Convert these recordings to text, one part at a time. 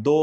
2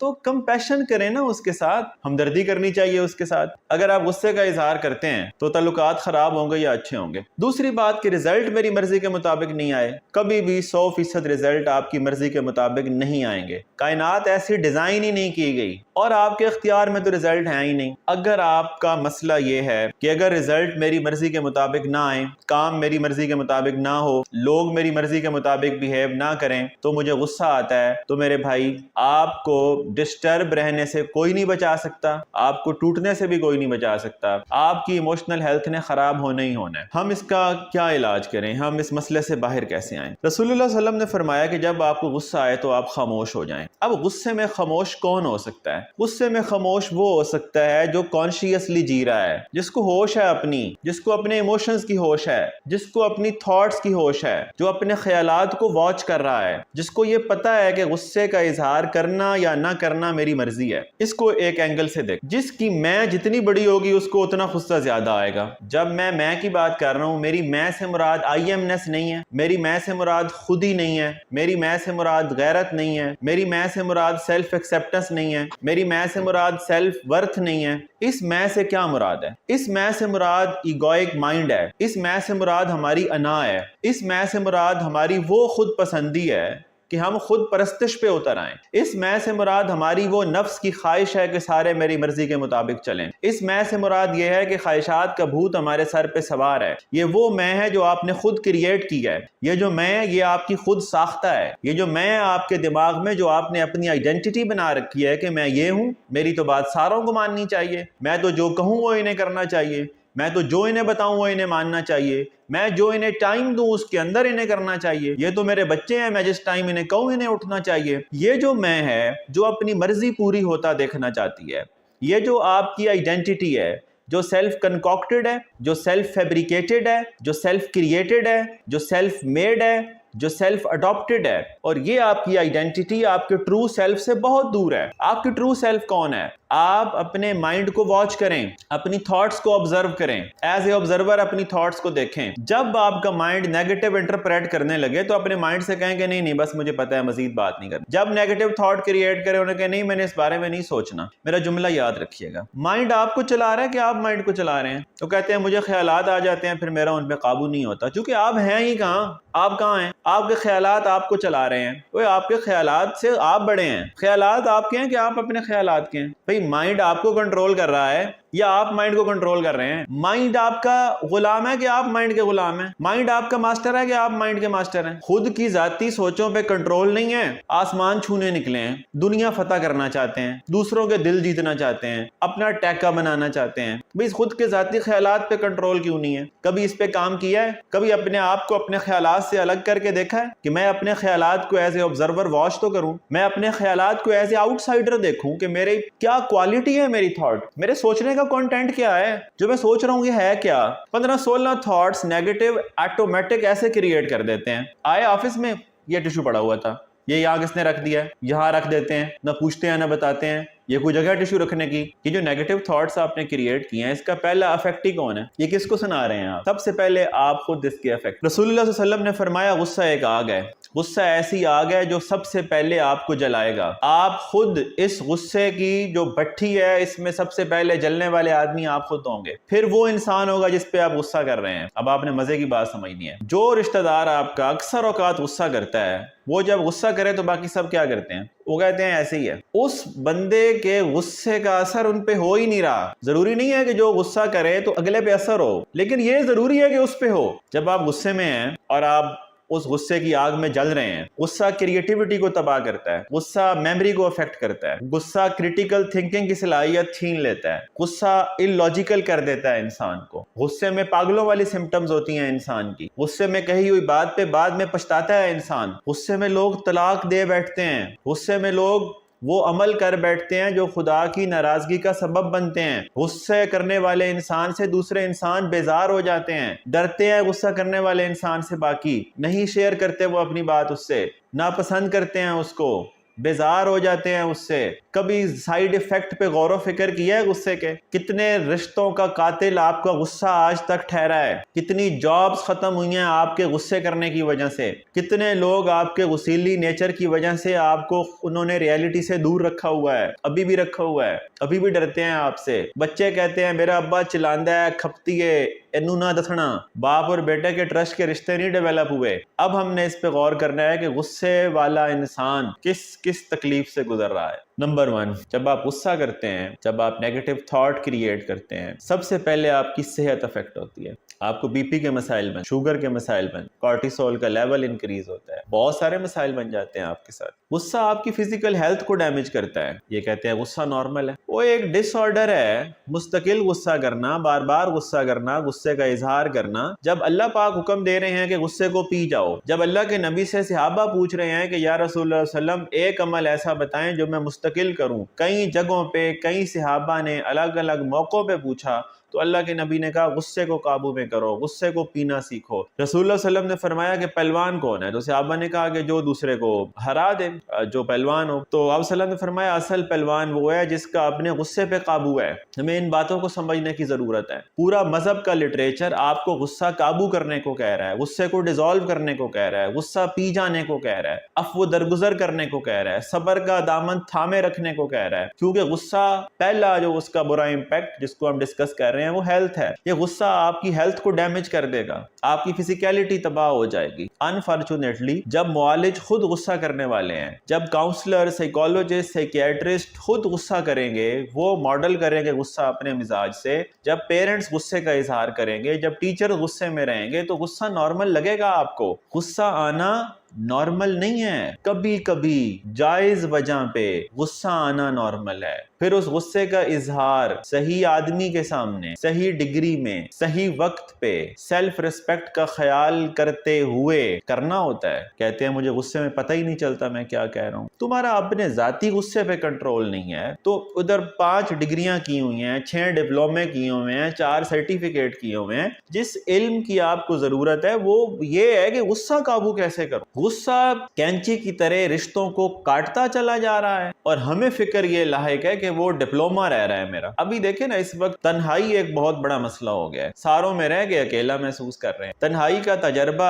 تو کمپیشن کریں نا اس کے ساتھ, ہمدردی کرنی چاہیے اس کے ساتھ. اگر آپ غصے کا اظہار کرتے ہیں تو تعلقات خراب ہوں گے یا اچھے ہوں گے. دوسری بات کہ رزلٹ میری مرضی کے مطابق نہیں آئے. کبھی بھی 100% رزلٹ آپ کی مرضی کے مطابق نہیں آئیں گے. کائنات ایسی ڈیزائن ہی نہیں کی گئی, اور آپ کے اختیار میں تو رزلٹ ہے ہی نہیں. اگر آپ کا مسئلہ یہ ہے کہ اگر رزلٹ میری مرضی کے مطابق نہ آئے, کام میری مرضی کے مطابق نہ ہو, لوگ میری مرضی کے مطابق بیہیو نہ کریں تو مجھے غصہ آتا ہے, تو میرے بھائی آپ کو ڈسٹرب رہنے سے کوئی نہیں بچا سکتا, آپ کو ٹوٹنے سے بھی کوئی نہیں بچا سکتا. آپ کی ایموشنل ہیلتھ نے خراب ہونا ہی ہونا ہے. ہم اس کا کیا علاج کریں, ہم اس مسئلے سے باہر کیسے آئیں؟ رسول اللہ صلی اللہ علیہ وسلم نے فرمایا کہ جب آپ کو غصہ آئے تو آپ خاموش ہو جائیں. اب غصے میں خاموش کون ہو سکتا ہے؟ غصے میں خاموش وہ ہو سکتا ہے جو کانشیسلی جی رہا ہے, جس کو ہوش ہے اپنی, جس کو اپنے ایموشنز کی ہوش ہے, جس کو اپنی تھاٹس کی ہوش ہے, جو اپنے خیالات کو واچ کر رہا ہے, جس کو یہ پتا ہے کہ غصے کا اظہار کرنا یا نہ کرنا میری مرضی ہے. اس کو ایک اینگل سے دیکھ, جس کی میں جتنی بڑی ہوگی اس کو اتنا غصہ زیادہ آئے گا. جب میں کی بات کر رہا ہوں, میری میں سے مراد آئی ایم نیس نہیں ہے, میری میں سے مراد خودی نہیں ہے, میری میں سے مراد غیرت نہیں ہے, میری میں سے مراد سیلف ایکسیپٹنس نہیں ہے, میری میں سے مراد سیلف ورتھ نہیں ہے. اس میں سے کیا مراد ہے؟ اس میں سے مراد ایگوئک مائنڈ ہے, اس میں سے مراد ہماری انا ہے, اس میں سے مراد ہماری وہ خود پسندی ہے کہ ہم خود پرستش پہ اتر آئیں. اس میں سے مراد ہماری وہ نفس کی خواہش ہے کہ سارے میری مرضی کے مطابق چلیں. اس میں سے مراد یہ ہے کہ خواہشات کا بھوت ہمارے سر پہ سوار ہے. یہ وہ میں ہے جو آپ نے خود کریٹ کی ہے. یہ جو میں ہے یہ آپ کی خود ساختہ ہے. یہ جو میں آپ کے دماغ میں جو آپ نے اپنی آئیڈینٹی بنا رکھی ہے کہ میں یہ ہوں, میری تو بات ساروں کو ماننی چاہیے, میں تو جو کہوں وہ انہیں کرنا چاہیے, میں تو جو انہیں بتاؤں وہ انہیں ماننا چاہیے, میں جو انہیں ٹائم دوں اس کے اندر انہیں کرنا چاہیے, یہ تو میرے بچے ہیں, میں جس ٹائم انہیں کہوں انہیں اٹھنا چاہیے. یہ جو میں ہے جو اپنی مرضی پوری ہوتا دیکھنا چاہتی ہے, یہ جو آپ کی آئیڈینٹی ہے, جو سیلف کنکاکٹڈ ہے, جو سیلف فیبریکیٹڈ ہے, جو سیلف کریٹڈ ہے, جو سیلف میڈ ہے, جو سیلف اڈاپٹڈ ہے, اور یہ آپ کی آئیڈینٹی آپ کے ٹرو سیلف سے بہت دور ہے. آپ کی ٹرو سیلف کون ہے؟ آپ اپنے مائنڈ کو واچ کریں, اپنی تھاٹس کو آبزرو کریں, ایز اے آبزرور اپنی تھاٹس کو دیکھیں. جب آپ کا مائنڈ نیگیٹو انٹرپریٹ کرنے لگے تو اپنے مائنڈ سے کہیں کہ نہیں بس مجھے پتہ ہے, مزید بات نہیں کرنا. جب نیگیٹو تھاٹ کریٹ کرے انہیں کہیں نہیں میں نے اس بارے میں نہیں سوچنا. میرا جملہ یاد رکھیے گا, مائنڈ آپ کو چلا رہا ہے کہ آپ مائنڈ کو چلا رہے ہیں. تو کہتے ہیں مجھے خیالات آ جاتے ہیں پھر میرا ان پہ قابو نہیں ہوتا, چونکہ آپ ہیں ہی کہاں, آپ کہاں ہیں؟ آپ کے خیالات آپ کو چلا رہے ہیں. وہ آپ کے خیالات سے آپ بڑے ہیں, خیالات آپ کے ہیں کہ آپ اپنے خیالات کے ہیں؟ بھئی مائنڈ آپ کو کنٹرول کر رہا ہے یا آپ مائنڈ کو کنٹرول کر رہے ہیں؟ مائنڈ آپ کا غلام ہے کہ آپ مائنڈ کے غلام ہیں؟ مائنڈ آپ کا ماسٹر ہے کہ آپ مائنڈ کے ماسٹر ہیں؟ خود کی ذاتی سوچوں پہ کنٹرول نہیں ہے, آسمان چھونے نکلے ہیں, دنیا فتح کرنا چاہتے ہیں, دوسروں کے دل جیتنا چاہتے ہیں, اپنا ٹیکا بنانا چاہتے ہیں. بھئی خود کے ذاتی خیالات پہ کنٹرول کیوں نہیں ہے؟ کبھی اس پہ کام کیا ہے؟ کبھی اپنے آپ کو اپنے خیالات سے الگ کر کے دیکھا ہے کہ میں اپنے خیالات کو ایز اے آبزرور واچ تو کروں, میں اپنے خیالات کو ایز اے آؤٹ سائڈر دیکھوں کہ میرے کیا کوالٹی ہے, میری تھاٹ, میرے سوچنے کا کنٹینٹ کیا ہے, جو میں سوچ رہا ہوں یہ ہے کیا؟ 15-16 تھاٹس نیگیٹو آٹومیٹک ایسے کریٹ کر دیتے ہیں. آئے آفس میں یہ ٹیشو پڑا ہوا تھا, یہ یہاں کس نے رکھ دیا ہے, یہاں رکھ دیتے ہیں, نہ پوچھتے ہیں نہ بتاتے ہیں. یہ کوئی جگہ ٹیشو رکھنے کی؟ یہ جو نیگیٹو تھاٹس آپ نے کریٹ کیے ہیں اس کا پہلا افیکٹ کون ہے؟ یہ کس کو سنا رہے ہیں آپ؟ سب سے پہلے آپ خود اس کے افیکٹ. رسول اللہ صلی اللہ علیہ وسلم نے فرمایا غصہ ایک آگ ہے, غصہ ایسی آگ ہے جو سب سے پہلے آپ کو جلائے گا. آپ خود اس غصے کی جو بھٹی ہے اس میں سب سے پہلے جلنے والے آدمی آپ خود ہوں گے, پھر وہ انسان ہوگا جس پہ آپ غصہ کر رہے ہیں. اب آپ نے مزے کی بات سمجھنی ہے, جو رشتہ دار آپ کا اکثر اوقات غصہ کرتا ہے وہ جب غصہ کرے تو باقی سب کیا کرتے ہیں؟ وہ کہتے ہیں ایسے ہی ہے. اس بندے کے غصے کا اثر ان پہ ہو ہی نہیں رہا. ضروری نہیں ہے کہ جو غصہ کرے تو اگلے پہ اثر ہو, لیکن یہ ضروری ہے کہ اس پہ ہو. جب آپ غصے میں ہیں اور آپ اس غصے کی آگ میں جل رہے ہیں, غصہ کریٹیوٹی کو تباہ کرتا ہے, غصہ میموری کو افیکٹ کرتا ہے, غصہ کریٹیکل تھنکنگ کی صلاحیت چھین لیتا ہے, غصہ illogical کر دیتا ہے انسان کو. غصے میں پاگلوں والی سمٹمز ہوتی ہیں انسان کی. غصے میں کہی ہوئی بات پہ بعد میں پچھتاتا ہے انسان. غصے میں لوگ طلاق دے بیٹھتے ہیں. غصے میں لوگ وہ عمل کر بیٹھتے ہیں جو خدا کی ناراضگی کا سبب بنتے ہیں. غصے کرنے والے انسان سے دوسرے انسان بیزار ہو جاتے ہیں, ڈرتے ہیں غصہ کرنے والے انسان سے, باقی نہیں شیئر کرتے وہ اپنی بات اس سے, ناپسند کرتے ہیں اس کو, بیزار ہو جاتے ہیں اس سے. کبھی سائیڈ ایفیکٹ پہ غور و فکر کیا ہے غصے کے؟ کتنے رشتوں کا قاتل آپ کا غصہ آج تک ٹھہرا ہے؟ کتنی جابز ختم ہوئی ہیں آپ کے غصے کرنے کی وجہ سے؟ کتنے لوگ آپ کے غصیلی نیچر کی وجہ سے آپ کو انہوں نے ریالٹی سے دور رکھا ہوا ہے، ابھی بھی رکھا ہوا ہے، ابھی بھی ڈرتے ہیں آپ سے۔ بچے کہتے ہیں میرا ابا چلاندہ ہے، کھپتی ہے، اینو نہ دسنا۔ باپ اور بیٹے کے ٹرسٹ کے رشتے نہیں ڈیولپ ہوئے۔ اب ہم نے اس پہ غور کرنا ہے کہ غصے والا انسان کس تکلیف سے گزر رہا ہے۔ نمبر 1، جب آپ غصہ کرتے ہیں، جب آپ نیگیٹو تھاٹ کریٹ کرتے ہیں، سب سے پہلے آپ کی صحت افیکٹ ہوتی ہے۔ آپ کو بی پی کے مسائل بن، شوگر کے مسائل بن، کارٹیسول کا لیول انکریز ہوتا ہے، بہت سارے مسائل بن جاتے ہیں آپ کے ساتھ۔ غصہ آپ کی فزیکل ہیلتھ کو ڈیمیج کرتا ہے۔ یہ کہتے ہیں غصہ نارمل ہے، وہ ایک ڈس آرڈر ہے، مستقل غصہ کرنا، بار بار غصہ کرنا، غصے کا اظہار کرنا۔ جب اللہ پاک حکم دے رہے ہیں کہ غصے کو پی جاؤ، جب اللہ کے نبی سے صحابہ پوچھ رہے ہیں کہ یا رسول اللہ صلی اللہ علیہ وسلم ایک عمل ایسا بتائیں جو میں مستقل کروں، کئی جگہوں پہ کئی صحابہ نے الگ الگ موقعوں پہ پوچھا، تو اللہ کے نبی نے کہا غصے کو قابو میں کرو، غصے کو پینا سیکھو۔ رسول اللہ صلی اللہ علیہ وسلم نے فرمایا کہ پہلوان کون ہے؟ تو صحابہ نے کہا کہ جو دوسرے کو ہرا دے، جو پہلوان ہو۔ تو آپ صلی اللہ علیہ وسلم نے فرمایا اصل پہلوان وہ ہے جس کا اپنے غصے پہ قابو ہے۔ ہمیں ان باتوں کو سمجھنے کی ضرورت ہے۔ پورا مذہب کا لٹریچر آپ کو غصہ قابو کرنے کو کہہ رہا ہے، غصے کو ڈیزالو کرنے کو کہہ رہا ہے، غصہ پی جانے کو کہہ رہا ہے، عفو درگزر کرنے کو کہہ رہا ہے، صبر کا دامن تھامے رکھنے کو کہہ رہا ہے۔ کیونکہ غصہ پہلا جو اس کا برا امپیکٹ جس کو ہم ڈسکس کر رہے ہیں وہ ہیلتھ ہے۔ یہ غصہ آپ کی ہیلتھ کو ڈیمیج کر دے گا، آپ کی فزیکیلٹی تباہ ہو جائے گی۔ انفارچونیٹلی جب معالج خود غصہ کرنے والے ہیں، جب کاؤنسلر، سائیکالوجسٹ، سائیکیٹرسٹ خود غصہ کریں گے، وہ ماڈل کریں گے غصہ اپنے مزاج سے، جب پیرنٹس غصے کا اظہار کریں گے، جب ٹیچر غصے میں رہیں گے، تو غصہ نارمل لگے گا آپ کو۔ غصہ آنا نارمل نہیں ہے، کبھی کبھی جائز وجہ پہ غصہ آنا نارمل ہے۔ پھر اس غصے کا اظہار صحیح آدمی کے سامنے، صحیح ڈگری میں، صحیح وقت پہ، سیلف ریسپیکٹ کا خیال کرتے ہوئے کرنا ہوتا ہے۔ کہتے ہیں مجھے غصے میں پتہ ہی نہیں چلتا میں کیا کہہ رہا ہوں۔ تمہارا اپنے ذاتی غصے پہ کنٹرول نہیں ہے تو ادھر 5 ڈگریاں کی ہوئی ہیں، 6 ڈپلومے کیے ہوئے ہیں، 4 سرٹیفکیٹ کیے ہوئے ہیں۔ جس علم کی آپ کو ضرورت ہے وہ یہ ہے کہ غصہ قابو کیسے کرو۔ غصہ کینچی کی طرح رشتوں کو کاٹتا چلا جا رہا ہے، اور ہمیں فکر یہ لاحق ہے کہ وہ ڈپلوما رہ رہا ہے میرا۔ ابھی دیکھیں نا، اس وقت تنہائی ایک بہت بڑا مسئلہ ہو گیا ہے، ساروں میں رہ کے اکیلا محسوس کر رہے ہیں۔ تنہائی کا تجربہ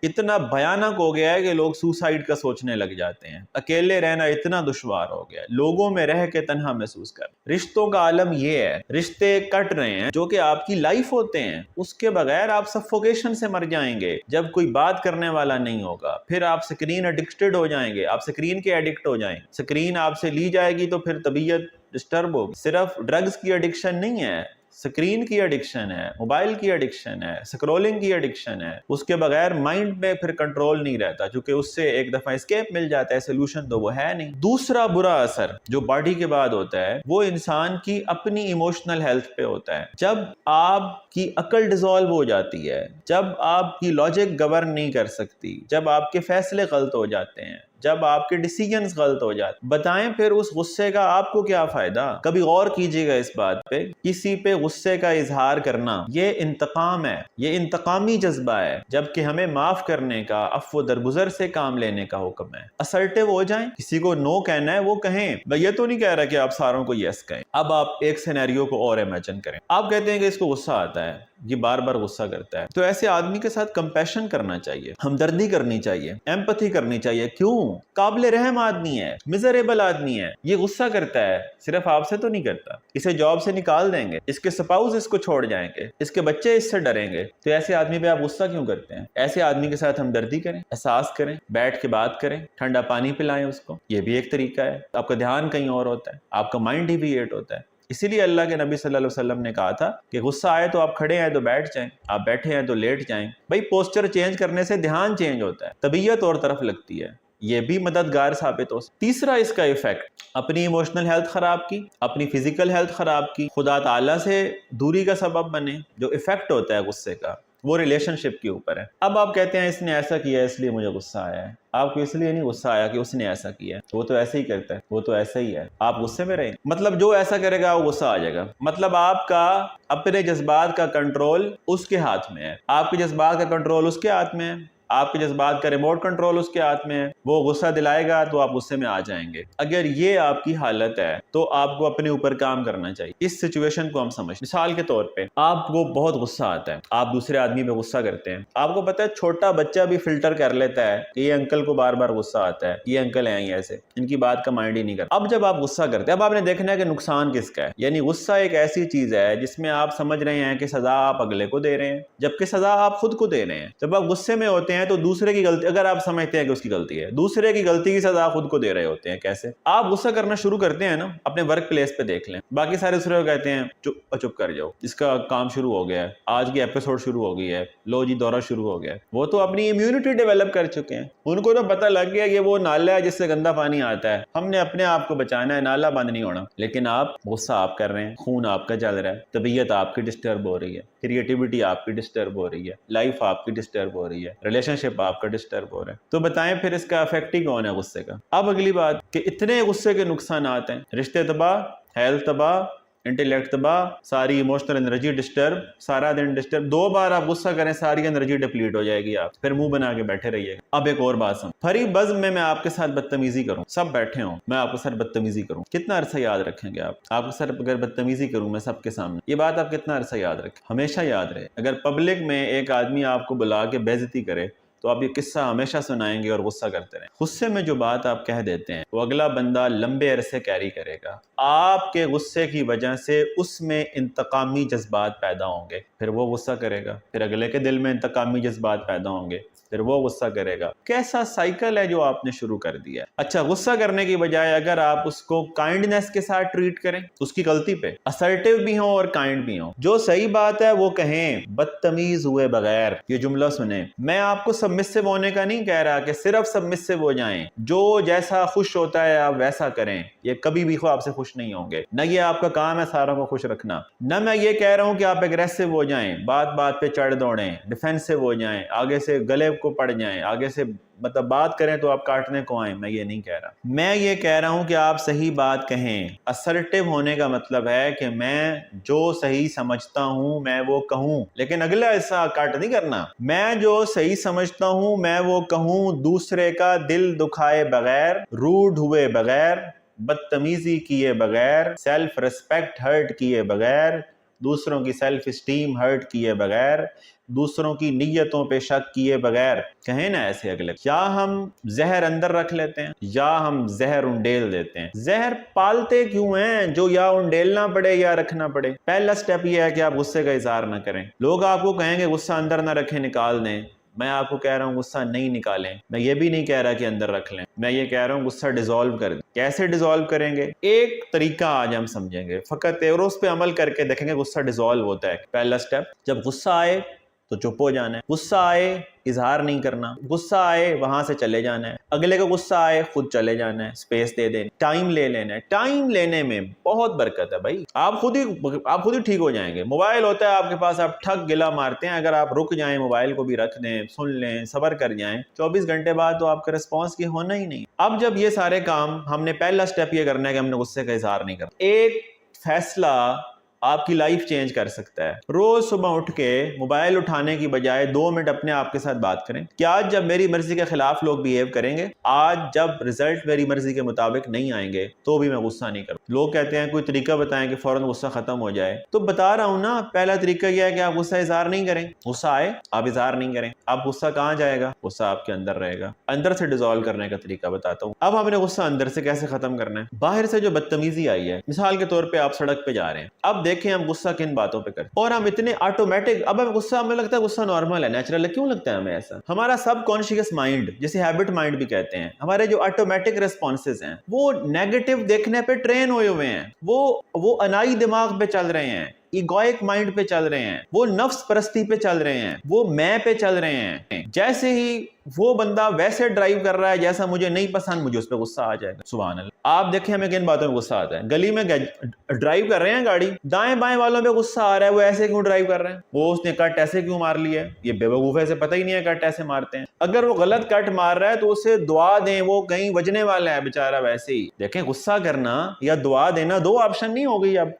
اتنا بھیانک ہو گیا ہے کہ لوگ سوسائڈ کا سوچنے لگ جاتے ہیں۔ اکیلے رہنا اتنا دشوار ہو گیا ہے، لوگوں میں رہ کے تنہا محسوس کر۔ رشتوں کا عالم یہ ہے، رشتے کٹ رہے ہیں جو کہ آپ کی لائف ہوتے ہیں، اس کے بغیر آپ سفوکیشن سے مر جائیں گے جب کوئی بات کرنے والا نہیں ہوگا۔ پھر آپ سکرین ایڈکٹڈ ہو جائیں گے، آپ سکرین کے ایڈکٹ ہو جائیں گے، سکرین آپ سے لی جائے گی تو پھر طبیعت ڈسٹرب ہوگی۔ صرف ڈرگز کی ایڈکشن نہیں ہے، سکرین کی ایڈکشن ہے، موبائل کی ایڈکشن ہے، سکرولنگ کی ایڈکشن ہے۔ اس کے بغیر مائنڈ میں پھر کنٹرول نہیں رہتا، چونکہ اس سے ایک دفعہ اسکیپ مل جاتا ہے، سولوشن تو وہ ہے نہیں۔ دوسرا برا اثر جو باڈی کے بعد ہوتا ہے وہ انسان کی اپنی ایموشنل ہیلتھ پہ ہوتا ہے۔ جب آپ کی عقل ڈیزالو ہو جاتی ہے، جب آپ کی لاجک گورن نہیں کر سکتی، جب آپ کے فیصلے غلط ہو جاتے ہیں، جب آپ کے ڈیسیجنز غلط ہو جاتے، بتائیں پھر اس غصے کا آپ کو کیا فائدہ؟ کبھی غور کیجئے گا اس بات پہ، کسی پہ غصے کا اظہار کرنا یہ انتقام ہے، یہ انتقامی جذبہ ہے، جبکہ ہمیں معاف کرنے کا، عفو درگزر سے کام لینے کا حکم ہے۔ اسرٹیو ہو جائیں، کسی کو نو کہنا ہے وہ کہیں۔ میں یہ تو نہیں کہہ رہا کہ آپ ساروں کو یس کہیں۔ اب آپ ایک سینیریو کو اور امیجن کریں، آپ کہتے ہیں کہ اس کو غصہ آتا ہے، یہ بار بار غصہ کرتا ہے، تو ایسے آدمی کے ساتھ کمپیشن کرنا چاہیے، ہمدردی کرنی چاہیے، ایمپتھی کرنی چاہیے۔ کیوں؟ قابل رحم آدمی ہے، میزریبل آدمی ہے، یہ غصہ کرتا ہے، صرف آپ سے تو نہیں کرتا۔ اسے جاب سے نکال دیں گے، اس کے سپاؤس اس کو چھوڑ جائیں گے، اس کے بچے اس سے ڈریں گے، تو ایسے آدمی پہ آپ غصہ کیوں کرتے ہیں؟ ایسے آدمی کے ساتھ ہمدردی کریں، احساس کریں، بیٹھ کے بات کریں، ٹھنڈا پانی پلائیں اس کو، یہ بھی ایک طریقہ ہے۔ آپ کا دھیان کہیں اور ہوتا ہے، آپ کا مائنڈ ڈیویٹ ہوتا ہے۔ اسی لیے اللہ کے نبی صلی اللہ علیہ وسلم نے کہا تھا کہ غصہ آئے تو آپ کھڑے ہیں تو بیٹھ جائیں، آپ بیٹھے ہیں تو لیٹ جائیں۔ بھائی پوسچر چینج کرنے سے دھیان چینج ہوتا ہے، طبیعت اور طرف لگتی ہے، یہ بھی مددگار ثابت ہو۔ تیسرا اس کا ایفیکٹ، اپنی ایموشنل ہیلتھ خراب کی، اپنی فزیکل ہیلتھ خراب کی، خدا تعالیٰ سے دوری کا سبب بنے۔ جو ایفیکٹ ہوتا ہے غصے کا وہ ریلیشن شپ کے اوپر ہے۔ اب آپ کہتے ہیں اس نے ایسا کیا اس لیے مجھے غصہ آیا ہے۔ آپ کو اس لیے نہیں غصہ آیا کہ اس نے ایسا کیا، وہ تو ایسے ہی کرتا ہے، وہ تو ایسا ہی ہے، آپ غصے میں رہیں۔ مطلب جو ایسا کرے گا وہ غصہ آ جائے گا۔ مطلب آپ کا اپنے جذبات کا کنٹرول اس کے ہاتھ میں ہے، آپ کے جذبات کا کنٹرول اس کے ہاتھ میں ہے۔ آپ کے جذبات کا ریموٹ کنٹرول اس کے ہاتھ میں ہے، وہ غصہ دلائے گا تو آپ غصے میں آ جائیں گے۔ اگر یہ آپ کی حالت ہے تو آپ کو اپنے اوپر کام کرنا چاہیے۔ اس سچویشن کو ہم سمجھ، مثال کے طور پہ آپ کو بہت غصہ آتا ہے، آپ دوسرے آدمی پہ غصہ کرتے ہیں، آپ کو پتہ ہے چھوٹا بچہ بھی فلٹر کر لیتا ہے کہ یہ انکل کو بار بار غصہ آتا ہے، یہ انکل ہیں ایسے، ان کی بات کا مائنڈ ہی نہیں کرتا۔ اب جب آپ غصہ کرتے ہیں، اب آپ نے دیکھنا ہے کہ نقصان کس کا ہے، یعنی غصہ ایک ایسی چیز ہے جس میں آپ سمجھ رہے ہیں کہ سزا آپ اگلے کو دے رہے ہیں، جبکہ سزا آپ خود کو دے رہے ہیں۔ جب آپ غصے میں ہوتے ہیں تو دوسرے کی غلطی، اگر آپ سمجھتے ہیں کہ اس کی غلطی ہے، دوسرے کی غلطی کی سزا خود کو دے رہے ہوتے ہیں۔ کیسے؟ آپ غصہ کرنا شروع کرتے ہیں نا، اپنے ورک پلیس پہ دیکھ لیں، باقی سارے دوسرے کو کہتے ہیں چپ کر جاؤ، اس کا کام شروع ہو گیا ہے، آج کی ایپیسوڈ شروع ہو گئی ہے، لو جی دورہ شروع ہو گیا ہے۔ وہ تو اپنی امیونٹی ڈیولپ کر چکے ہیں، ان کو تو پتہ لگ گیا کہ وہ نالا ہے جس سے گندا پانی آتا ہے، ہم نے اپنے آپ کو بچانا ہے، نالا بند نہیں ہونا۔ لیکن آپ غصہ آپ کر رہے ہیں، خون آپ کا چل رہا ہے، طبیعت آپ کی ڈسٹرب ہو رہی ہے، کریٹیوٹی آپ کی ڈسٹرب ہو رہی ہے، لائف آپ کی ڈسٹرب ہو رہی ہے، ریلیشن شپ آپ کا ڈسٹرب ہو رہا ہے۔ تو بتائیں پھر اس کا افیکٹ ہی کون ہے غصے کا؟ اب اگلی بات کہ اتنے غصے کے نقصانات ہیں، رشتے تباہ، ہیلتھ تباہ، انٹیلیکٹ تباہ، ساری ایموشنل انرجی ڈسٹرب، سارا دن ڈسٹرب، 2 بار آپ غصہ کریں ساری انرجی ڈپلیٹ ہو جائے گی، آپ پھر منہ بنا کے بیٹھے رہیے گا۔ اب ایک اور بات سن، پھری بزم میں آپ کے ساتھ بدتمیزی کروں، سب بیٹھے ہوں، میں آپ کے ساتھ بدتمیزی کروں، کتنا عرصہ یاد رکھیں گے آپ کے ساتھ اگر بدتمیزی کروں میں سب کے سامنے، یہ بات آپ کتنا عرصہ یاد رکھیں؟ ہمیشہ یاد رہے۔ اگر پبلک میں ایک آدمی آپ کو بلا کے بے عزتی کرے تو آپ یہ قصہ ہمیشہ سنائیں گے اور غصہ کرتے رہیں۔ غصے میں جو بات آپ کہہ دیتے ہیں وہ اگلا بندہ لمبے عرصے کیری کرے گا، آپ کے غصے کی وجہ سے اس میں انتقامی جذبات پیدا ہوں گے، پھر وہ غصہ کرے گا، پھر اگلے کے دل میں انتقامی جذبات پیدا ہوں گے، پھر وہ غصہ کرے گا۔ کیسا سائیکل ہے جو آپ نے شروع کر دیا ہے۔ اچھا، غصہ کرنے کی بجائے اگر آپ اس کو کائنڈنس کے ساتھ ٹریٹ کریں، اس کی غلطی پہ اسرٹیو بھی ہوں اور کائنڈ بھی ہوں، جو صحیح بات ہے وہ کہیں، بدتمیز ہوئے بغیر۔ یہ جملہ سنیں، میں آپ کو سبمسو ہونے کا نہیں کہہ رہا کہ صرف سبمسو ہو جائیں، جو جیسا خوش ہوتا ہے آپ ویسا کریں، یہ کبھی بھی آپ سے خوش نہیں ہوں گے، نہ یہ آپ کا کام ہے ساروں کو خوش رکھنا۔ نہ میں یہ کہہ رہا ہوں کہ آپ ایگریسو ہو جائیں، بات بات پہ چڑھ دوڑیں، ڈیفینسو ہو جائیں، آگے سے گلے کو پڑ جائیں، آگے سے بات کریں تو آپ کاٹنے کو آئیں، میں یہ نہیں کہہ رہا۔ میں یہ کہہ رہا ہوں کہ آپ صحیح بات کہیں۔ اسرٹیو ہونے کا مطلب ہے کہ میں جو صحیح سمجھتا ہوں میں وہ کہوں، لیکن اگلا حصہ کٹ نہیں کرنا۔ میں جو صحیح سمجھتا ہوں میں وہ کہوں، دوسرے کا دل دکھائے بغیر، روڈ ہوئے بغیر، بدتمیزی کیے بغیر، سیلف ریسپیکٹ ہرٹ کیے بغیر، دوسروں کی سیلف اسٹیم ہرٹ کیے بغیر، دوسروں کی نیتوں پہ شک کیے بغیر کہیں نا ایسے اگلے۔ یا ہم زہر اندر رکھ لیتے ہیں یا ہم زہر انڈیل دیتے ہیں۔ زہر پالتے کیوں ہیں جو یا انڈیلنا پڑے یا رکھنا پڑے؟ پہلا سٹیپ یہ ہے کہ آپ غصے کا اظہار نہ کریں۔ لوگ آپ کو کہیں گے غصہ اندر نہ رکھیں، نکال دیں، میں آپ کو کہہ رہا ہوں غصہ نہیں نکالیں۔ میں یہ بھی نہیں کہہ رہا کہ اندر رکھ لیں، میں یہ کہہ رہا ہوں غصہ ڈیزالو کر دیں۔ کیسے ڈیزالو کریں گے؟ ایک طریقہ آج ہم سمجھیں گے فقط، اور اس پہ عمل کر کے دیکھیں گے غصہ ڈیزالو ہوتا ہے۔ پہلا سٹیپ، جب غصہ آئے تو چپ ہو جانا ہے، غصہ آئے اظہار نہیں کرنا، غصہ آئے وہاں سے چلے جانا ہے، اگلے کو غصہ آئے خود چلے جانا ہے، سپیس دے دیں، ٹائم لے لینا ہے۔ ٹائم لینے میں بہت برکت ہے بھائی، آپ خود ہی ٹھیک ہو جائیں گے۔ موبائل ہوتا ہے آپ کے پاس، آپ ٹھگ گلا مارتے ہیں، اگر آپ رک جائیں، موبائل کو بھی رکھ دیں، سن لیں، صبر کر جائیں، 24 گھنٹے بعد تو آپ کا رسپانس یہ ہونا ہی نہیں۔ اب جب یہ سارے کام ہم نے، پہلا سٹیپ یہ کرنا ہے کہ ہم نے غصے کا اظہار نہیں کرنا۔ ایک فیصلہ آپ کی لائف چینج کر سکتا ہے۔ روز صبح اٹھ کے موبائل اٹھانے کی بجائے 2 منٹ اپنے آپ کے ساتھ بات کریں کہ آج جب میری مرضی کے خلاف لوگ بیہیو کریں گے، آج جب رزلٹ میری مرضی کے مطابق نہیں آئیں گے تو بھی میں غصہ نہیں کروں۔ لوگ کہتے ہیں کوئی طریقہ بتائیں کہ فوراً غصہ ختم ہو جائے، تو بتا رہا ہوں نا، پہلا طریقہ یہ ہے کہ آپ غصہ اظہار نہیں کریں۔ غصہ آئے آپ اظہار نہیں کریں، اب غصہ کہاں جائے گا؟ غصہ آپ کے اندر رہے گا۔ اندر سے ڈیزالو کرنے کا طریقہ بتاتا ہوں۔ اب ہم نے غصہ اندر سے کیسے ختم کرنا ہے؟ باہر سے جو بدتمیزی آئی ہے، مثال کے طور پہ آپ سڑک پہ جا رہے ہیں، اب دیکھیں ہم غصہ کن باتوں پہ کرتے ہیں، اور ہم اتنے آٹومیٹک، اب ہم غصہ، ہمیں لگتا ہے غصہ نارمل ہے، نیچرل ہے۔ کیوں لگتا ہے ہمیں ایسا؟ ہمارا سب کانشیس مائنڈ، جسے ہیبٹ مائنڈ بھی کہتے ہیں، ہمارے جو آٹومیٹک ریسپانسز ہیں وہ نیگیٹو دیکھنے پہ ٹرین ہوئے ہوئے ہیں، وہ انائی دماغ پہ چل رہے ہیں، ایگوئک مائنڈ پہ چل رہے ہیں، وہ نفس پرستی پہ چل رہے ہیں، وہ میں پہ چل رہے ہیں۔ جیسے ہی وہ بندہ ویسے ڈرائیو کر رہا ہے جیسا مجھے نہیں پسند، مجھے اس پہ غصہ آ جائے گا۔ سبحان اللہ۔ آپ دیکھیں ہمیں کن باتوں میں غصہ آتا ہے؟ گلی میں ڈرائیو کر رہے ہیں گاڑی، دائیں بائیں والوں پہ غصہ آ رہا ہے، وہ ایسے کیوں ڈرائیو کر رہے ہیں، وہ اس نے کٹ ایسے کیوں مار لیا ہے، یہ بے وقوف ہے، سے پتہ ہی نہیں ہے کٹ ایسے مارتے ہیں۔ اگر وہ غلط کٹ مار رہا ہے تو اسے دعا دیں، وہ کہیں بجنے والا ہے بیچارہ ویسے ہی۔ دیکھیں غصہ کرنا یا دعا دینا دو آپشن نہیں ہو گئی۔ اب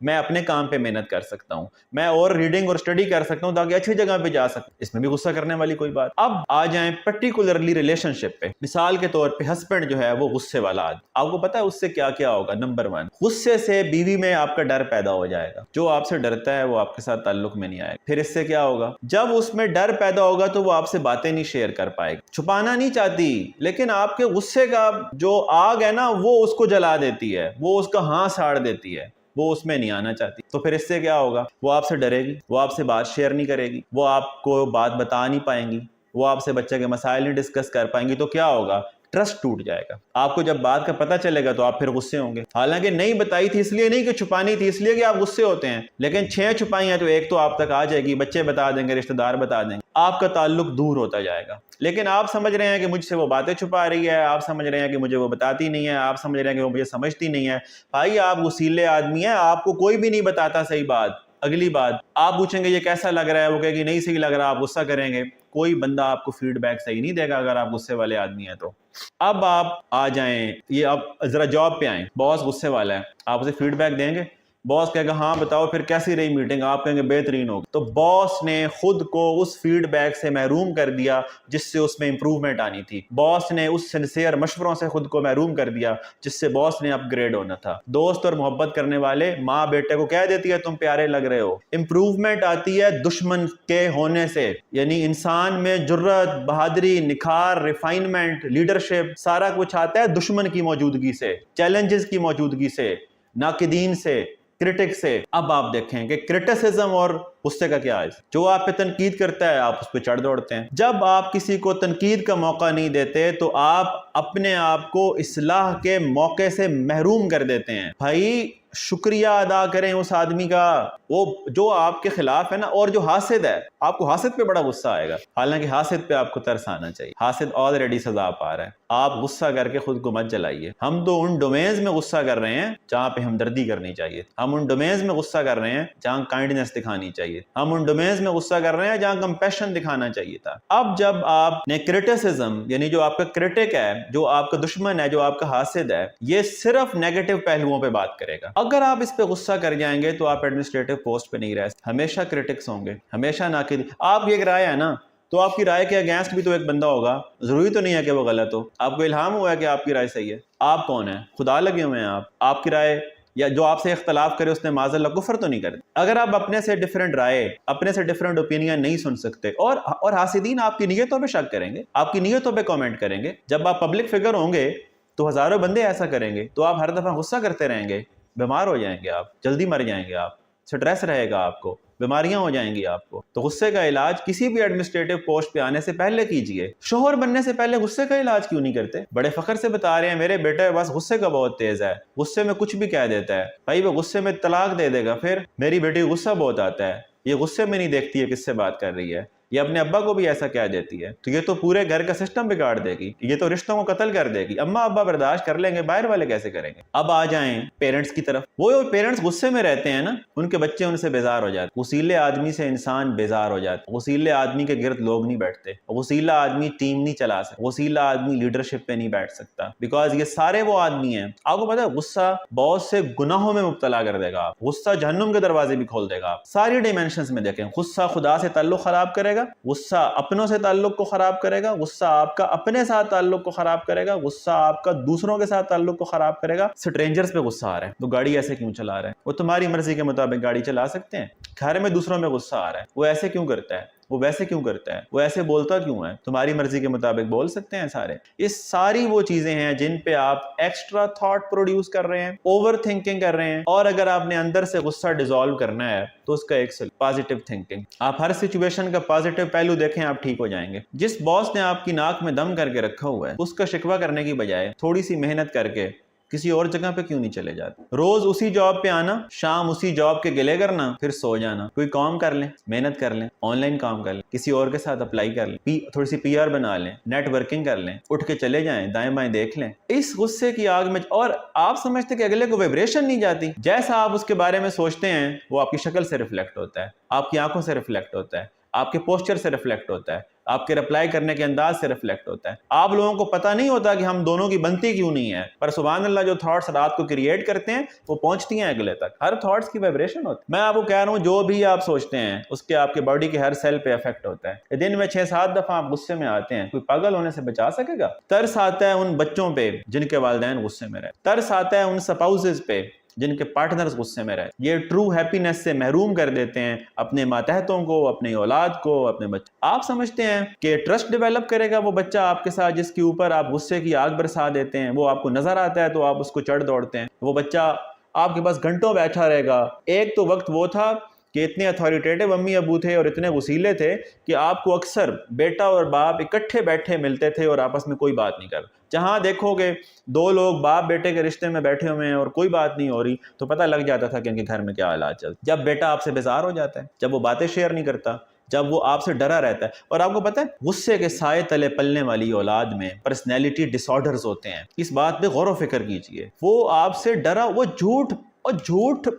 میں اپنے کام پہ محنت کر سکتا ہوں, میں اور ریڈنگ اور اسٹڈی کر سکتا ہوں تاکہ اچھی جگہ پہ جا سکوں. اس میں بھی غصہ کرنے والی کوئی بات. اب آ جائیں پرٹیکولرلی ریلیشن شپ پہ. مثال کے طور پہ ہسبینڈ جو ہے وہ غصے والا آدمی, آپ کو پتا ہے اس سے کیا کیا ہوگا؟ نمبر 1, غصے سے بیوی میں آپ کا ڈر پیدا ہو جائے گا. جو آپ سے ڈرتا ہے وہ آپ کے ساتھ تعلق میں نہیں آئے گا. پھر اس سے کیا ہوگا؟ جب اس میں ڈر پیدا ہوگا تو وہ آپ سے باتیں نہیں شیئر کر پائے گا, چھپانا نہیں چاہتی, لیکن آپ کے غصے کا جو آگ ہے نا وہ اس کو جلا دیتی ہے, وہ اس کا ہاں ساڑ دیتی ہے, وہ اس میں نہیں آنا چاہتی. تو پھر اس سے کیا ہوگا؟ وہ آپ سے ڈرے گی, وہ آپ سے بات شیئر نہیں کرے گی, وہ آپ کو بات بتا نہیں پائیں گی, وہ آپ سے بچے کے مسائل نہیں ڈسکس کر پائیں گی. تو کیا ہوگا؟ ٹرسٹ ٹوٹ جائے گا. آپ کو جب بات کا پتہ چلے گا تو آپ پھر غصے ہوں گے, حالانکہ نہیں بتائی تھی اس لیے نہیں کہ چھپانی تھی, اس لیے کہ آپ غصے ہوتے ہیں, لیکن 6 چھپائی ہیں تو ایک تو آپ تک آ جائے گی, بچے بتا دیں گے, رشتہ دار بتا دیں گے, آپ کا تعلق دور ہوتا جائے گا. لیکن آپ سمجھ رہے ہیں کہ مجھ سے وہ باتیں چھپا رہی ہے, آپ سمجھ رہے ہیں کہ مجھے وہ بتاتی نہیں ہے, آپ سمجھ رہے ہیں کہ وہ مجھے سمجھتی نہیں ہے. بھائی آپ غصیلے آدمی ہیں, آپ کو کوئی بھی نہیں بتاتا صحیح بات. اگلی بات آپ پوچھیں گے یہ کیسا لگ رہا ہے, وہ کہے گی نہیں صحیح لگ رہا, آپ غصہ کریں گے. کوئی بندہ آپ کو فیڈ بیک صحیح نہیں دے گا اگر آپ غصے والے آدمی ہیں تو. اب آپ آ جائیں, یہ اب ذرا جاب پہ آئیں, باس غصے والا ہے, آپ اسے فیڈ بیک دیں گے؟ باس کہے گا ہاں بتاؤ پھر کیسی رہی میٹنگ, آپ کہیں گے بہترین ہوگی. تو باس نے خود کو اس فیڈ بیک سے محروم کر دیا جس سے اس میں امپروومنٹ آنی تھی. باس نے اس سنسیئر مشوروں سے خود کو محروم کر دیا جس سے باس نے اپ گریڈ ہونا تھا. دوست اور محبت کرنے والے ماں بیٹے کو کہہ دیتی ہے تم پیارے لگ رہے ہو. امپروومنٹ آتی ہے دشمن کے ہونے سے, یعنی انسان میں جرت, بہادری, نکھار, ریفائنمنٹ, لیڈرشپ سارا کچھ آتا ہے دشمن کی موجودگی سے, چیلنجز کی موجودگی سے, ناقدین سے, کرٹک سے. اب آپ دیکھیں کہ کرٹیسزم اور غصے کا کیا ہے. جو آپ پہ تنقید کرتا ہے آپ اس پہ چڑھ دوڑتے ہیں. جب آپ کسی کو تنقید کا موقع نہیں دیتے تو آپ اپنے آپ کو اصلاح کے موقع سے محروم کر دیتے ہیں. بھائی شکریہ ادا کریں اس آدمی کا, وہ جو آپ کے خلاف ہے نا. اور جو حاسد ہے, آپ کو حاسد پہ بڑا غصہ آئے گا, حالانکہ حاسد پہ آپ کو ترس آنا چاہیے. حاسد آلریڈی سزا پا رہا ہے, آپ غصہ کر کے خود کو مت جلائیے. ہم تو ان ڈومینز میں غصہ کر رہے ہیں جہاں پہ ہمدردی کرنی چاہیے, ہم ان ڈومینز میں غصہ کر رہے ہیں جہاں کائنڈنس دکھانی چاہیے, ہم ان ڈومینز میں غصہ کر رہے ہیں جہاں کمپیشن دکھانا چاہیے تھا. اب جب آپ نے کرٹیسزم, یعنی جو آپ کا کرٹک ہے, جو آپ کا دشمن ہے, جو آپ کا حاسد ہے, یہ صرف نیگیٹو پہلوؤں پہ بات کرے گا. اگر آپ اس پہ غصہ کر جائیں گے تو آپ ایڈمنسٹریٹو پوسٹ پہ نہیں رہ سکتے. ہمیشہ کرٹکس ہوں گے, ہمیشہ ناقد. آپ کی ایک رائے ہے نا, تو آپ کی رائے کے اگینسٹ بھی تو ایک بندہ ہوگا, ضروری تو نہیں ہے کہ وہ غلط ہو. آپ کو الہام ہوا ہے کہ آپ کی رائے صحیح ہے. آپ کون ہیں؟ خدا لگے ہوئے ہیں آپ کی رائے یا جو آپ سے اختلاف کرے اس نے معاذ اللہ کفر تو نہیں کرتے. اگر آپ اپنے سے ڈیفرنٹ رائے, اپنے سے ڈیفرنٹ اوپینین نہیں سن سکتے, اور حاسدین آپ کی نیتوں پہ شک کریں گے, آپ کی نیتوں پہ کامنٹ کریں گے. جب آپ پبلک فگر ہوں گے تو ہزاروں بندے ایسا کریں گے, تو آپ ہر دفعہ غصہ کرتے رہیں گے, بیمار ہو جائیں گے آپ, جلدی مر جائیں گے آپ, سٹریس رہے گا آپ کو, بیماریاں ہو جائیں گی آپ کو. تو غصے کا علاج کسی بھی ایڈمنسٹریٹو پوسٹ پہ آنے سے پہلے کیجئے. شوہر بننے سے پہلے غصے کا علاج کیوں نہیں کرتے؟ بڑے فخر سے بتا رہے ہیں میرے بیٹے بس غصے کا بہت تیز ہے, غصے میں کچھ بھی کہہ دیتا ہے. بھائی وہ غصے میں طلاق دے دے گا. پھر میری بیٹی غصہ بہت آتا ہے, یہ غصے میں نہیں دیکھتی ہے کس سے بات کر رہی ہے, یہ اپنے ابا کو بھی ایسا کہہ دیتی ہے, تو یہ تو پورے گھر کا سسٹم بگاڑ دے گی, یہ تو رشتوں کو قتل کر دے گی. اماں ابا برداشت کر لیں گے, باہر والے کیسے کریں گے؟ اب آ جائیں پیرنٹس کی طرف. وہ پیرنٹس غصے میں رہتے ہیں نا, ان کے بچے ان سے بیزار ہو جاتے. غصیلے آدمی سے انسان بیزار ہو جاتا. غصیلے آدمی کے گرد لوگ نہیں بیٹھتے. غصیلہ آدمی ٹیم نہیں چلا سکتا, غصیلہ آدمی لیڈرشپ پہ نہیں بیٹھ سکتا, بیکاز یہ سارے وہ آدمی ہیں. آپ کو پتا ہے غصہ بہت سے گناہوں میں مبتلا کر دے گا. غصہ جہنم کے دروازے بھی کھول دے گا. ساری ڈائمینشنز میں دیکھیں, غصہ خدا سے تعلق خراب کرے گا, غصہ اپنوں سے تعلق کو خراب کرے گا, غصہ آپ کا اپنے ساتھ تعلق کو خراب کرے گا, غصہ آپ کا دوسروں کے ساتھ تعلق کو خراب کرے گا. سٹرینجرز پہ غصہ آ رہا ہے تو گاڑی ایسے کیوں چلا رہا ہے؟ وہ تمہاری مرضی کے مطابق گاڑی چلا سکتے ہیں. گھر میں دوسروں میں غصہ آ رہا ہے, وہ ایسے کیوں کرتا ہے, وہ ویسے کیوں کرتا ہے, وہ ایسے بولتا کیوں ہے؟ تمہاری مرضی کے مطابق بول سکتے ہیں سارے. یہ ساری وہ چیزیں ہیں جن پہ آپ ایکسٹرا تھاٹ پروڈیوس کر رہے ہیں, اوور تھنکنگ کر رہے ہیں. اور اگر آپ نے اندر سے غصہ ڈیزالو کرنا ہے تو اس کا ایک پازیٹیو تھنکنگ. آپ ہر سچویشن کا پازیٹیو پہلو دیکھیں, آپ ٹھیک ہو جائیں گے. جس باس نے آپ کی ناک میں دم کر کے رکھا ہوا ہے اس کا شکوہ کرنے کی بجائے تھوڑی سی محنت کر کے کسی اور جگہ پہ کیوں نہیں چلے جاتے؟ روز اسی جاب پہ آنا, شام اسی جاب کے گلے کرنا, پھر سو جانا. کوئی کام کر لیں, محنت کر لیں, آن لائن کام کر لیں, کسی اور کے ساتھ اپلائی کر لیں, تھوڑی سی پی آر بنا لیں, نیٹ ورکنگ کر لیں, اٹھ کے چلے جائیں, دائیں بائیں دیکھ لیں. اس غصے کی آگ میں, اور آپ سمجھتے کہ اگلے کو وائبریشن نہیں جاتی. جیسا آپ اس کے بارے میں سوچتے ہیں وہ آپ کی شکل سے ریفلیکٹ ہوتا ہے, آپ کی آنکھوں سے ریفلیکٹ ہوتا ہے, آپ کے پوسچر سے ریفلیکٹ ہوتا ہے. آپ کے رپلائی کرنے کے انداز سے ریفلیکٹ ہوتا ہے. آپ لوگوں کو پتہ نہیں ہوتا کہ ہم دونوں کی بنتی کیوں نہیں ہے, پر سبحان اللہ جو تھاٹس رات کو کریٹ کرتے ہیں وہ پہنچتی ہیں اگلے تک. ہر تھاٹس کی وائبریشن ہوتی ہے. میں آپ کو کہہ رہا ہوں جو بھی آپ سوچتے ہیں اس کے آپ کے باڈی کے ہر سیل پہ افیکٹ ہوتا ہے. دن میں 6-7 دفعہ آپ غصے میں آتے ہیں, کوئی پاگل ہونے سے بچا سکے گا؟ ترس آتا ہے ان بچوں پہ جن کے والدین غصے میں رہتے, ترس آتا ہے ان سپاؤسز پہ جن کے پارٹنرز غصے میں رہتے. یہ ٹرو ہیپینس سے محروم کر دیتے ہیں اپنے ماتحتوں کو, اپنی اولاد کو, اپنے بچے. آپ سمجھتے ہیں کہ ٹرسٹ ڈیولپ کرے گا وہ بچہ آپ کے ساتھ جس کے اوپر آپ غصے کی آگ برسا دیتے ہیں؟ وہ آپ کو نظر آتا ہے تو آپ اس کو چڑھ دوڑتے ہیں. وہ بچہ آپ کے پاس گھنٹوں بیٹھا رہے گا. ایک تو وقت وہ تھا کہ اتنے اتھارٹیٹیو امی ابو تھے اور اتنے وسیلے تھے کہ آپ کو اکثر بیٹا اور باپ اکٹھے بیٹھے ملتے تھے اور آپس میں کوئی بات نہیں کرتے. جہاں دیکھو گے دو لوگ باپ بیٹے کے رشتے میں بیٹھے ہوئے ہیں اور کوئی بات نہیں ہو رہی تو پتہ لگ جاتا تھا کہ ان کے گھر میں کیا حالات چلتے. جب بیٹا آپ سے بیزار ہو جاتا ہے, جب وہ باتیں شیئر نہیں کرتا, جب وہ آپ سے ڈرا رہتا ہے. اور آپ کو پتہ ہے غصے کے سائے تلے پلنے والی اولاد میں پرسنالٹی ڈس آرڈرز ہوتے ہیں. اس بات پہ غور و فکر کیجئے. وہ آپ سے ڈرا, وہ جھوٹ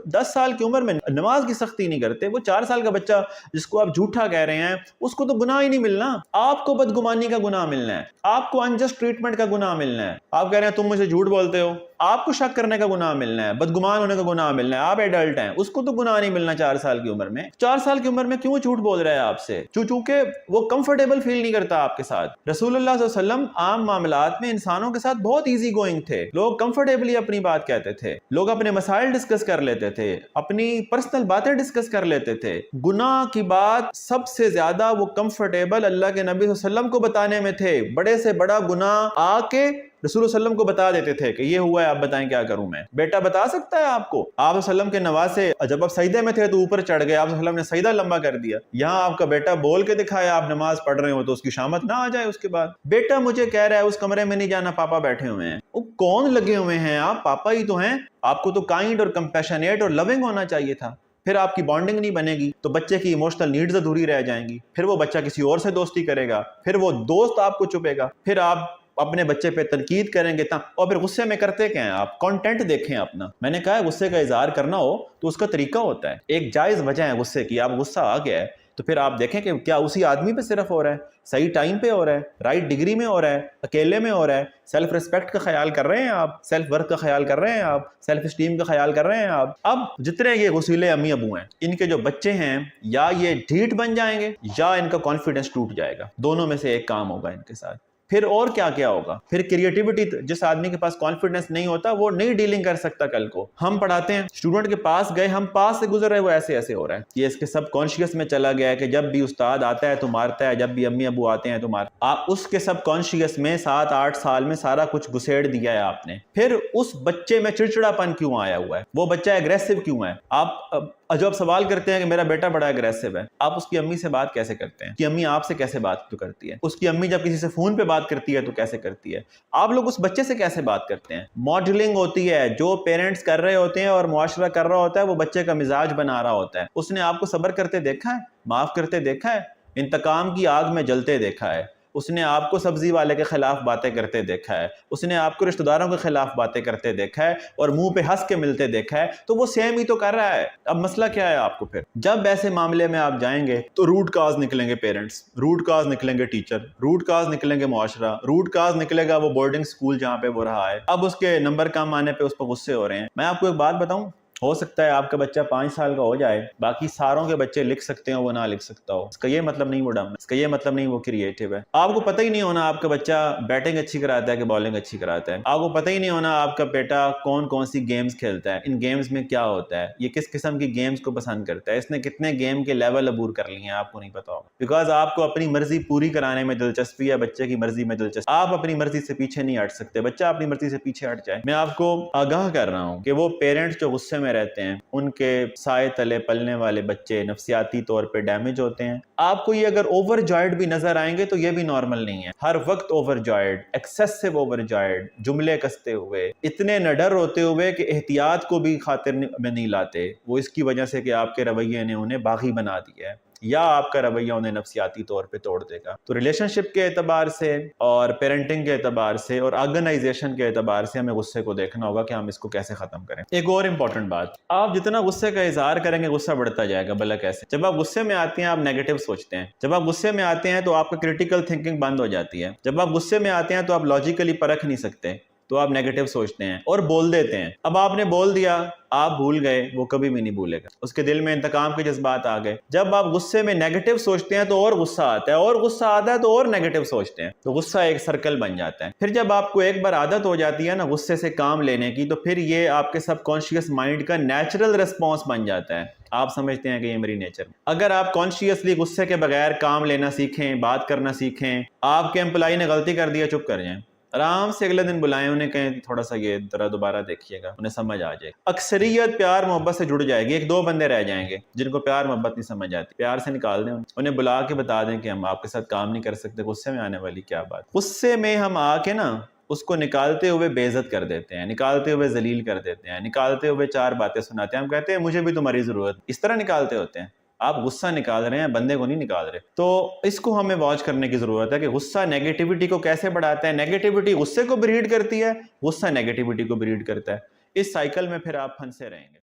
10 سال کی عمر میں نماز کی سختی نہیں کرتے. وہ 4 سال کا بچہ جس کو آپ جھوٹا کہہ رہے ہیں اس کو تو گناہ ہی نہیں ملنا. آپ کو بدگمانی کا گناہ ملنا ہے, آپ کو انجسٹ ٹریٹمنٹ کا گناہ ملنا ہے. آپ کہہ رہے ہیں تم مجھے جھوٹ بولتے ہو, آپ کو شک کرنے کا گناہ ملنا ہے, بدگمان ہونے کا گناہ ملنا ہے. آپ ایڈلٹ ہیں, اس کو تو گناہ نہیں ملنا 4 سال کی عمر میں. 4 سال کی عمر میں کیوں جھوٹ بول رہا ہے آپ سے؟ چونکہ وہ کمفرٹیبل فیل نہیں کرتا آپ کے ساتھ. رسول اللہ صلی اللہ علیہ وسلم عام معاملات میں انسانوں کے ساتھ بہت ایزی گوئنگ تھے. لوگ کمفرٹیبلی اپنی بات کہتے تھے, لوگ اپنے مسائل ڈسکس کر لیتے تھے, اپنی پرسنل باتیں ڈسکس کر لیتے تھے. گناہ کی بات سب سے زیادہ وہ کمفرٹیبل اللہ کے نبی صلی اللہ علیہ وسلم کو بتانے میں تھے. بڑے سے بڑا گناہ آ کے رسول اللہ صلی اللہ علیہ وسلم کو بتا دیتے تھے کہ یہ ہوا ہے, آپ بتائیں کیا کروں میں. بیٹا بتا سکتا ہے آپ کو. آپ صلی اللہ علیہ وسلم کے نواسے جب آپ سجدے میں تھے تو اوپر چڑھ گئے, آپ صلی اللہ علیہ وسلم نے سجدہ لمبا کر دیا. یہاں آپ کا بیٹا بول کے دکھایا, آپ نماز پڑھ رہے ہو تو اس کی شامت نہ آ جائے. اس کے بعد بیٹا مجھے کہہ رہا ہے اس کمرے میں نہیں جانا, پاپا بیٹھے ہوئے ہیں. وہ کون لگے ہوئے ہیں آپ, پاپا ہی تو ہیں. آپ کو تو کائنڈ اور کمپیشنیٹ اور لونگ ہونا چاہیے تھا. پھر آپ کی بانڈنگ نہیں بنے گی تو بچے کی ایموشنل نیڈز ادھوری رہ جائیں گی. پھر وہ بچہ کسی اور سے دوستی کرے گا, پھر وہ دوست آپ کو چپے گا, پھر آپ اپنے بچے پہ تنقید کریں گے اور پھر غصے میں کرتے کیا ہیں آپ؟ کانٹینٹ دیکھیں اپنا. میں نے کہا ہے غصے کا اظہار کرنا ہو تو اس کا طریقہ ہوتا ہے. ایک جائز وجہ ہے غصے کی, آپ غصہ آ گیا ہے تو پھر آپ دیکھیں کہ کیا اسی آدمی پہ صرف ہو رہا ہے, صحیح ٹائم پہ ہو رہا ہے, رائٹ ڈگری میں ہو رہا ہے, اکیلے میں ہو رہا ہے, سیلف ریسپیکٹ کا خیال کر رہے ہیں آپ, سیلف ورتھ کا خیال کر رہے ہیں آپ, سیلف اسٹیم کا خیال کر رہے ہیں آپ. اب جتنے یہ غصیلے امی ابو ہیں ان کے جو بچے ہیں یا یہ ڈھیٹ بن جائیں گے یا ان کا کانفیڈنس ٹوٹ جائے گا. دونوں میں سے ایک کام ہوگا ان کے ساتھ. پھر اور کیا کیا ہوگا؟ پھر کریٹیوٹی. جس آدمی کے پاس کانفیڈنس نہیں ہوتا وہ نہیں ڈیلنگ کر سکتا. کل کو ہم پڑھاتے ہیں, اسٹوڈنٹ کے پاس گئے, ہم پاس سے گزر رہے, وہ ایسے ایسے ہو رہا ہے. یہ اس کے سب کانشیس میں چلا گیا ہے کہ جب بھی استاد آتا ہے تو مارتا ہے, جب بھی امی ابو آتے ہیں تو مارتا ہے. آپ اس کے سب کانشیس میں 7-8 سال میں سارا کچھ گسیڑ دیا ہے آپ نے. پھر اس بچے میں چڑچڑا پن کیوں آیا ہوا ہے؟ وہ بچہ ایگریسو کیوں ہے؟ آپ جو آپ سوال کرتے ہیں کہ میرا بیٹا بڑا اگریسو ہے, آپ اس کی امی سے بات کیسے کرتے ہیں؟ کہ امی آپ سے کیسے بات کرتی ہے؟ اس کی امی جب کسی سے فون پہ بات کرتی ہے تو کیسے کرتی ہے؟ آپ لوگ اس بچے سے کیسے بات کرتے ہیں؟ ماڈلنگ ہوتی ہے. جو پیرنٹس کر رہے ہوتے ہیں اور معاشرہ کر رہا ہوتا ہے وہ بچے کا مزاج بنا رہا ہوتا ہے. اس نے آپ کو صبر کرتے دیکھا ہے, معاف کرتے دیکھا ہے, انتقام کی آگ میں جلتے دیکھا ہے. اس نے آپ کو سبزی والے کے خلاف باتیں کرتے دیکھا ہے, اس نے آپ کو رشتہ داروں کے خلاف باتیں کرتے دیکھا ہے اور منہ پہ ہنس کے ملتے دیکھا ہے. تو وہ سیم ہی تو کر رہا ہے. اب مسئلہ کیا ہے آپ کو؟ پھر جب ایسے معاملے میں آپ جائیں گے تو روٹ کاز نکلیں گے پیرنٹس, روٹ کاز نکلیں گے ٹیچر, روٹ کاز نکلیں گے معاشرہ, روٹ کاز نکلے گا وہ بورڈنگ سکول جہاں پہ وہ رہا ہے. اب اس کے نمبر کم آنے پہ اس پہ غصے ہو رہے ہیں. میں آپ کو ایک بات بتاؤں, ہو سکتا ہے آپ کا بچہ 5 سال کا ہو جائے, باقی ساروں کے بچے لکھ سکتے ہیں, وہ نہ لکھ سکتا ہو. اس کا یہ مطلب نہیں وہ ڈم ہے, اس کا یہ مطلب نہیں وہ کریٹیو ہے. آپ کو پتہ ہی نہیں ہونا آپ کا بچہ بیٹنگ اچھی کراتا ہے کہ بالنگ اچھی کراتا ہے. آپ کو پتہ ہی نہیں ہونا آپ کا بیٹا کون کون سی گیمز کھیلتا ہے, ان گیمز میں کیا ہوتا ہے, یہ کس قسم کی گیمز کو پسند کرتا ہے, اس نے کتنے گیم کے لیول عبور کر لیے ہیں آپ کو نہیں پتا ہوگا. بیکاز آپ کو اپنی مرضی پوری کرانے میں دلچسپی ہے, بچے کی مرضی میں دلچسپی. آپ اپنی مرضی سے پیچھے نہیں ہٹ سکتے, بچہ اپنی مرضی سے پیچھے ہٹ جائے. میں آپ کو آگاہ کر رہا ہوں کہ وہ پیرنٹس جو غصے میں رہتے ہیں ان کے سائے تلے پلنے والے بچے نفسیاتی طور پہ ڈیمیج ہوتے ہیں. آپ کو یہ اگر اوور جوائڈ بھی نظر آئیں گے تو یہ بھی نارمل نہیں ہے. ہر وقت اوور جوائڈ, ایکسیسو اوور جوائڈ, جملے کستے ہوئے, اتنے نڈر ہوتے ہوئے کہ احتیاط کو بھی خاطر میں نہیں لاتے. وہ اس کی وجہ سے کہ آپ کے رویے نے انہیں باغی بنا دیا ہے. یا آپ کا رویہ انہیں نفسیاتی طور پہ توڑ دے گا۔ تو ریلیشن شپ کے اعتبار سے اور پیرنٹنگ کے اعتبار سے اور آرگنائزیشن کے اعتبار سے ہمیں غصے کو دیکھنا ہوگا کہ ہم اس کو کیسے ختم کریں۔ ایک اور امپورٹنٹ بات، آپ جتنا غصے کا اظہار کریں گے غصہ بڑھتا جائے گا۔ بھلا کیسے؟ جب آپ غصے میں آتے ہیں آپ نیگیٹو سوچتے ہیں، جب آپ غصے میں آتے ہیں تو آپ کا کریٹیکل تھنکنگ بند ہو جاتی ہے، جب آپ غصے میں آتے ہیں تو آپ لاجیکلی پرکھ نہیں سکتے، تو آپ نیگیٹو سوچتے ہیں اور بول دیتے ہیں۔ اب آپ نے بول دیا، آپ بھول گئے، وہ کبھی بھی نہیں بھولے گا، اس کے دل میں انتقام کے جذبات آ گئے۔ جب آپ غصے میں نیگیٹو سوچتے ہیں تو اور غصہ آتا ہے، اور غصہ آتا ہے تو اور نیگیٹو سوچتے ہیں، تو غصہ ایک سرکل بن جاتا ہے۔ پھر جب آپ کو ایک بار عادت ہو جاتی ہے نا غصے سے کام لینے کی، تو پھر یہ آپ کے سب کانشیس مائنڈ کا نیچرل ریسپانس بن جاتا ہے۔ آپ سمجھتے ہیں کہ یہ میری نیچر ہے۔ اگر آپ کانشیسلی غصے کے بغیر کام لینا سیکھیں، بات کرنا سیکھیں، آپ کے امپلائی نے غلطی کر دیا، چپ کر جائیں، آرام سے اگلے دن بلائیں انہیں، کہیں تھوڑا سا یہ ذرا دوبارہ دیکھیے گا، انہیں سمجھ آ جائے گا۔ اکثریت پیار محبت سے جڑ جائے گی، ایک دو بندے رہ جائیں گے جن کو پیار محبت نہیں سمجھ آتی، پیار سے نکال دیں انہیں، بلا کے بتا دیں کہ ہم آپ کے ساتھ کام نہیں کر سکتے۔ غصے میں آنے والی کیا بات، غصے میں ہم آ کے نا اس کو نکالتے ہوئے بے عزت کر دیتے ہیں، نکالتے ہوئے ذلیل کر دیتے ہیں، نکالتے ہوئے چار باتیں سناتے ہیں، ہم کہتے ہیں مجھے بھی تمہاری ضرورت، اس طرح نکالتے ہوتے ہیں۔ آپ غصہ نکال رہے ہیں، بندے کو نہیں نکال رہے۔ تو اس کو ہمیں واچ کرنے کی ضرورت ہے کہ غصہ نیگیٹیوٹی کو کیسے بڑھاتا ہے، نیگیٹیوٹی غصے کو بریڈ کرتی ہے، غصہ نیگیٹیوٹی کو بریڈ کرتا ہے، اس سائیکل میں پھر آپ پھنسے رہیں گے۔